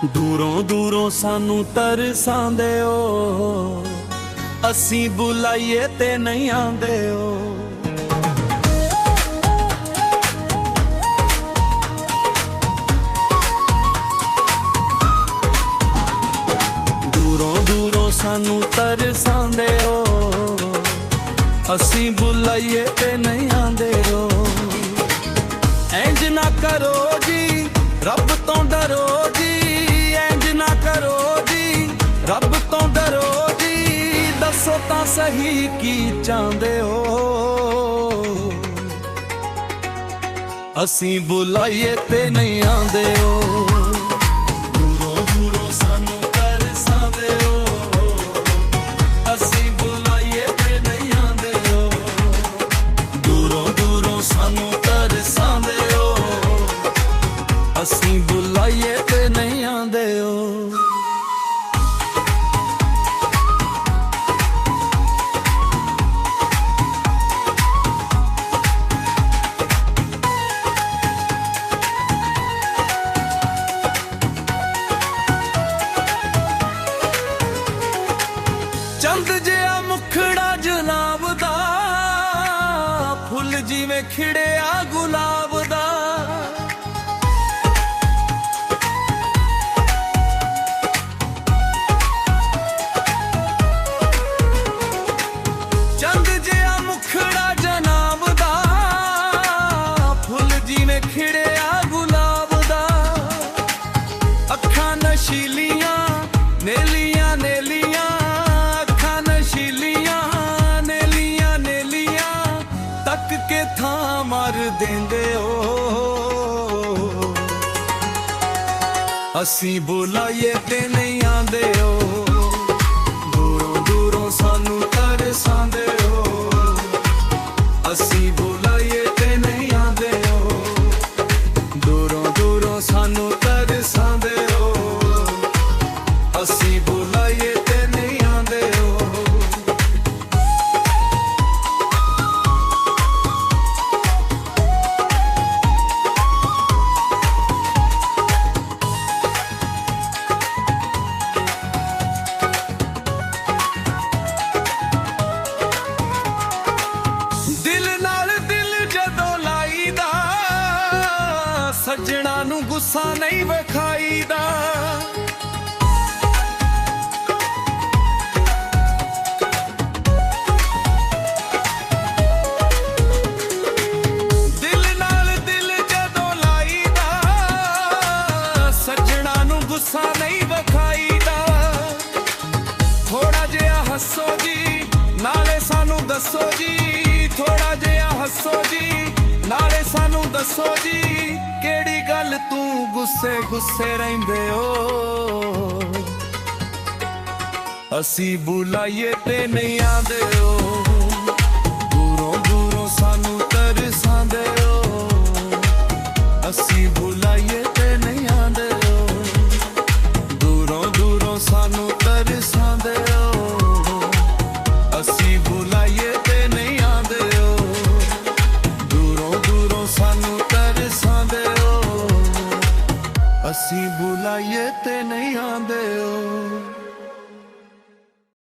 ਦੂਰੋਂ ਦੂਰੋਂ ਸਾਨੂੰ ਤਰਸਾਂਦੇ ਓ, ਅਸੀਂ ਬੁਲਾਈਏ ਤੇ ਨਹੀਂ ਆਂਦੇ ਓ। ਦੂਰੋਂ ਦੂਰੋਂ ਸਾਨੂੰ ਤਰਸਾਂਦੇ ਓ, ਅਸੀਂ ਬੁਲਾਈਏ ਤੇ ਨਹੀਂ ਆਂਦੇ ਓ। ਇੰਜ ਨਾ ਕਰੋ ਜੀ, ਰੱਬ ਤੋਂ ਡਰੋ ਜੀ, ਇੰਜ ਨਾ ਕਰੋ ਜੀ, ਰੱਬ ਤੋਂ ਡਰੋ ਜੀ। ਦੱਸੋ ਤਾਂ ਸਹੀ ਕੀ ਚਾਹੁੰਦੇ ਹੋ, ਅਸੀਂ ਬੁਲਾਈਏ ਤੇ ਨਹੀਂ ਆਂਦੇ ਓ। ਦੂਰੋਂ ਦੂਰੋਂ ਸਾਨੂੰ ਤਰਸਾਂਦੇ ਓ, ਅਸੀਂ ਬੁਲਾਈਏ ਤੇ ਨਹੀਂ ਆਂਦੇ ਓ। ਦੂਰੋਂ ਦੂਰੋਂ ਸਾਨੂੰ ਤਰਸਾਂਦੇ ਓ, ਅਸੀਂ ਬੁਲਾਈਏ ਤੇ ਨਹੀਂ ਆਂਦੇ ਓ। ਚੰਦ ਜਿਹਾ ਮੁਖੜਾ ਜਨਾਬ ਦਾ, ਫੁੱਲ ਜਿਵੇਂ ਖਿੜਿਆ ਗੁਲਾਬ ਦਾ। ਚੰਦ ਜਿਹਾ ਮੁਖੜਾ ਜਨਾਬ ਦਾ, ਫੁੱਲ ਜਿਵੇਂ ਖਿੜਿਆ ਗੁਲਾਬ ਦਾ। ਅੱਖਾਂ ਨਸ਼ੀਲੀਆਂ ਨੇਲੀਆਂ ਨੇਲੀਆਂ, ਅੱਖਾਂ ਨਸ਼ੀਲੀਆਂ ਨੇਲੀਆਂ ਨੇਲੀਆਂ, ਤੱਕ ਕੇ ਥਾਂ ਮਾਰ ਦਿੰਦੇ ਓ। ਅਸੀਂ ਬੁਲਾਈਏ ਤੇ ਨਹੀਂ ਆਂਦੇ ਓ। ਦੂਰੋਂ ਦੂਰੋਂ ਸਾਨੂੰ ਤਰਸਾਂਦੇ ਓ, ਅਸੀਂ ਬੁਲਾਈਏ ਤੇ ਨਹੀਂ ਆਂਦੇ ਓ। ਦੂਰੋਂ ਦੂਰੋਂ ਸਾਨੂੰ ਤਰਸਾਂਦੇ ਓ, ਅਸੀਂ ਬੁਲਾਈਏ ਤੇ ਨਹੀਂ ਆਂਦੇ ਓ। ਦਿਲ ਨਾਲ ਦਿਲ ਜਦੋਂ ਲਾਈਦਾ, ਸੱਜਣਾ ਨੂੰ ਗੁੱਸਾ ਨਹੀਂ ਵਿਖਾਈਦਾ। ਦਿਲ ਨਾਲ ਦਿਲ ਜਦੋਂ ਲਾਈਦਾ, ਸੱਜਣਾ ਨੂੰ ਗੁੱਸਾ ਨਹੀਂ ਵਿਖਾਈਦਾ। ਥੋੜਾ ਜਿਹਾ ਹੱਸੋ ਜੀ, ਨਾਲੇ ਸਾਨੂੰ ਦੱਸੋ ਜੀ, ਥੋੜਾ ਜਿਹਾ ਹੱਸੋ ਜੀ, ਨਾਲੇ ਸਾਨੂੰ ਦੱਸੋ ਜੀ। ਕਿਹੜੀ ਗੱਲ ਤੂੰ ਗੁੱਸੇ ਗੁੱਸੇ ਰਹਿੰਦੇ ਹੋ, ਅਸੀਂ ਬੁਲਾਈਏ ਤੇ ਨਹੀਂ ਆਂਦੇ ਓ। ਦੂਰੋਂ ਦੂਰੋਂ ਸਾਨੂੰ ਤਰਸ